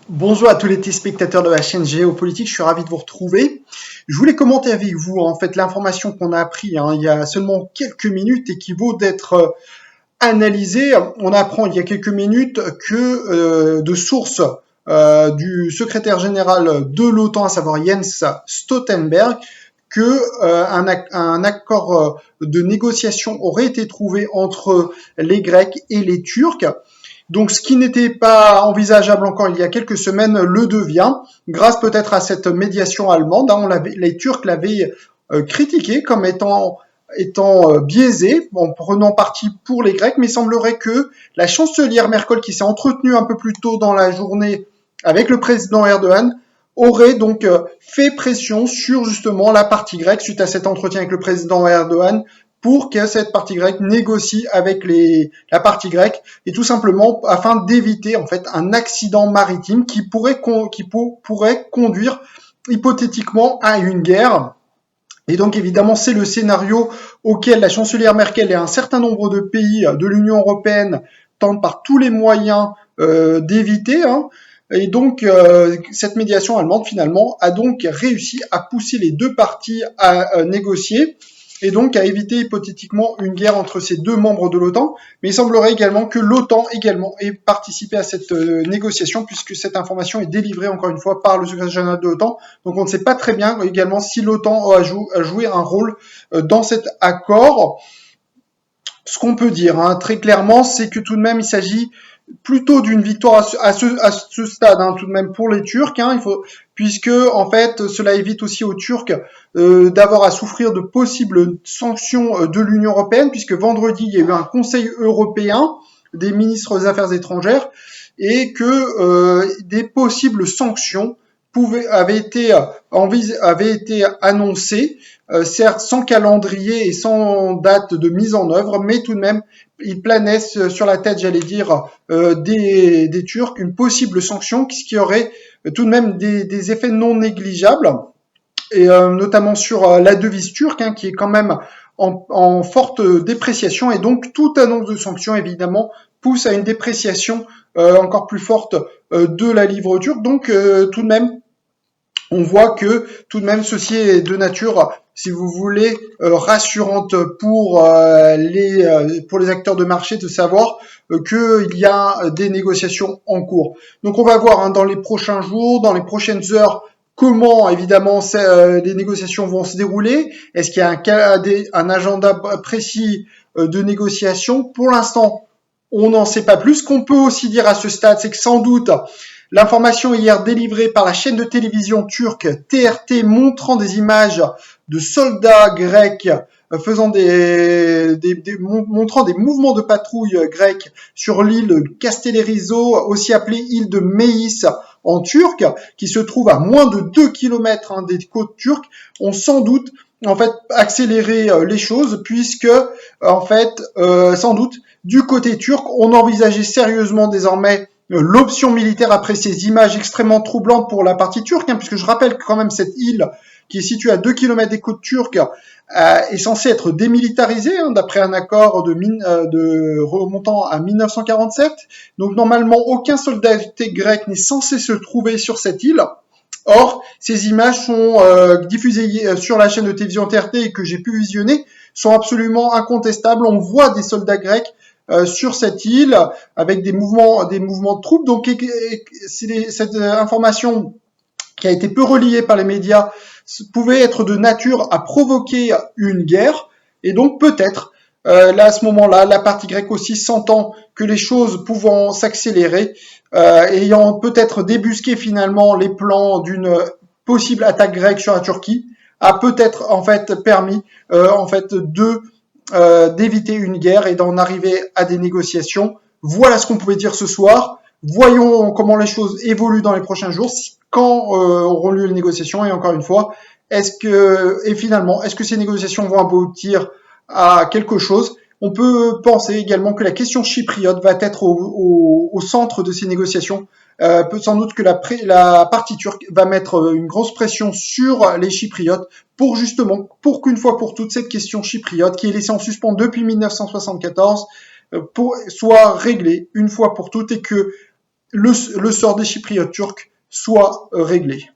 Bonjour à tous les téléspectateurs de la chaîne Géopolitique, je suis ravi de vous retrouver. Je voulais commenter avec vous en fait l'information qu'on a appris il y a seulement quelques minutes et qui vaut d'être analysée. On apprend il y a quelques minutes que de sources du secrétaire général de l'OTAN, à savoir Jens Stoltenberg, que un accord de négociation aurait été trouvé entre les Grecs et les Turcs. Donc, ce qui n'était pas envisageable encore il y a quelques semaines le devient, grâce peut-être à cette médiation allemande. Les Turcs l'avaient critiqué comme étant biaisé, en prenant parti pour les Grecs, mais il semblerait que la chancelière Merkel, qui s'est entretenue un peu plus tôt dans la journée avec le président Erdogan, aurait donc fait pression sur justement la partie grecque suite à cet entretien avec le président Erdogan pour que cette partie grecque négocie avec la partie grecque et tout simplement afin d'éviter en fait un accident maritime qui pourrait conduire hypothétiquement à une guerre. Et donc évidemment c'est le scénario auquel la chancelière Merkel et un certain nombre de pays de l'Union européenne tentent par tous les moyens d'éviter. Et donc, cette médiation allemande, finalement, a donc réussi à pousser les deux parties à négocier et donc à éviter hypothétiquement une guerre entre ces deux membres de l'OTAN. Mais il semblerait également que l'OTAN également ait participé à cette négociation, puisque cette information est délivrée, encore une fois, par le secrétaire général de l'OTAN. Donc on ne sait pas très bien également si l'OTAN a joué un rôle dans cet accord. Ce qu'on peut dire très clairement, c'est que tout de même, il s'agit plutôt d'une victoire à ce stade, tout de même pour les Turcs, puisque en fait cela évite aussi aux Turcs d'avoir à souffrir de possibles sanctions de l'Union européenne, puisque vendredi il y a eu un Conseil européen des ministres des Affaires étrangères et que des possibles sanctions avaient été annoncées, certes sans calendrier et sans date de mise en œuvre, mais tout de même il planait sur la tête, j'allais dire, des Turcs, une possible sanction, ce qui aurait tout de même des effets non négligeables, et notamment sur la devise turque, qui est quand même en forte dépréciation, et donc toute annonce de sanction, évidemment, pousse à une dépréciation encore plus forte de la livre turque. Donc tout de même, on voit que tout de même ceci est de nature, si vous voulez, rassurante pour les acteurs de marché de savoir qu'il y a des négociations en cours. Donc on va voir dans les prochains jours, dans les prochaines heures, comment évidemment les négociations vont se dérouler. Est-ce qu'il y a un agenda précis de négociation? Pour l'instant, on n'en sait pas plus. Ce qu'on peut aussi dire à ce stade, c'est que sans doute l'information hier délivrée par la chaîne de télévision turque TRT montrant des images de soldats grecs montrant des mouvements de patrouille grecs sur l'île Castellerizo, aussi appelée île de Meis en turc, qui se trouve à moins de 2 km des côtes turques, ont sans doute en fait accéléré les choses, puisque en fait sans doute du côté turc on envisageait sérieusement désormais l'option militaire après ces images extrêmement troublantes pour la partie turque, puisque je rappelle que quand même cette île qui est située à 2 km des côtes turques est censée être démilitarisée d'après un accord de remontant à 1947. Donc normalement aucun soldat grec n'est censé se trouver sur cette île. Or, ces images sont diffusées sur la chaîne de télévision TRT et que j'ai pu visionner sont absolument incontestables. On voit des soldats grecs sur cette île avec des mouvements de troupes. Donc cette information qui a été peu relayée par les médias pouvait être de nature à provoquer une guerre, et donc peut-être là à ce moment-là la partie grecque aussi sentant que les choses pouvant s'accélérer, ayant peut-être débusqué finalement les plans d'une possible attaque grecque sur la Turquie, a peut-être en fait permis d'éviter une guerre et d'en arriver à des négociations. Voilà ce qu'on pouvait dire ce soir. Voyons comment les choses évoluent dans les prochains jours, quand auront lieu les négociations, et encore une fois, est-ce que ces négociations vont aboutir à quelque chose? On peut penser également que la question chypriote va être au centre de ces négociations. Sans doute que la partie turque va mettre une grosse pression sur les Chypriotes pour qu'une fois pour toutes cette question chypriote qui est laissée en suspens depuis 1974 soit réglée une fois pour toutes, et que le sort des Chypriotes turcs soit réglé.